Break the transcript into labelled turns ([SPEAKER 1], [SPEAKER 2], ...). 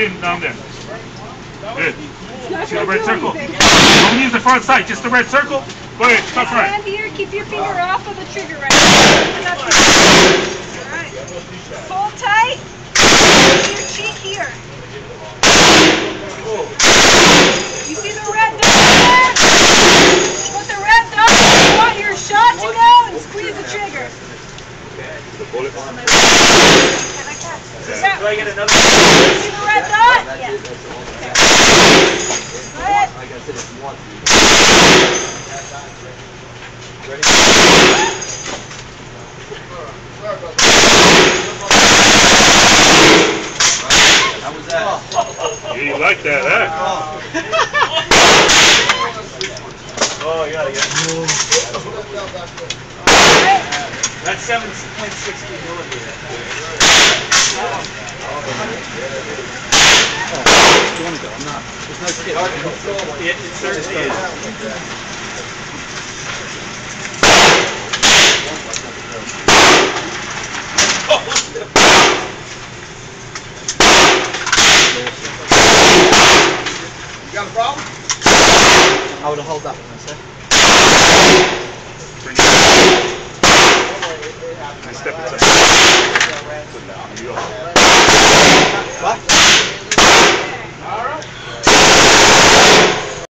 [SPEAKER 1] chin down there. Good. See the red circle? Don't use the front side, just the red circle. Go ahead, tough right.
[SPEAKER 2] Stand here, keep your finger off of the trigger right now. Alright. Hold tight. Keep your cheek here. You see the red dot there? Put the red dot where you want your shot to go and squeeze the trigger.
[SPEAKER 3] Do I get another?
[SPEAKER 2] See the red dot? Yeah. Go ahead.
[SPEAKER 3] Ready? How was that?
[SPEAKER 1] Yeah, you like that, huh?
[SPEAKER 3] Oh, you gotta get it. That's 7.60 millimeter.
[SPEAKER 4] You want to go? I'm not. There's no skip.
[SPEAKER 3] It certainly is.
[SPEAKER 5] You got a problem?
[SPEAKER 4] I would have held that one, sir.
[SPEAKER 1] Nice step inside.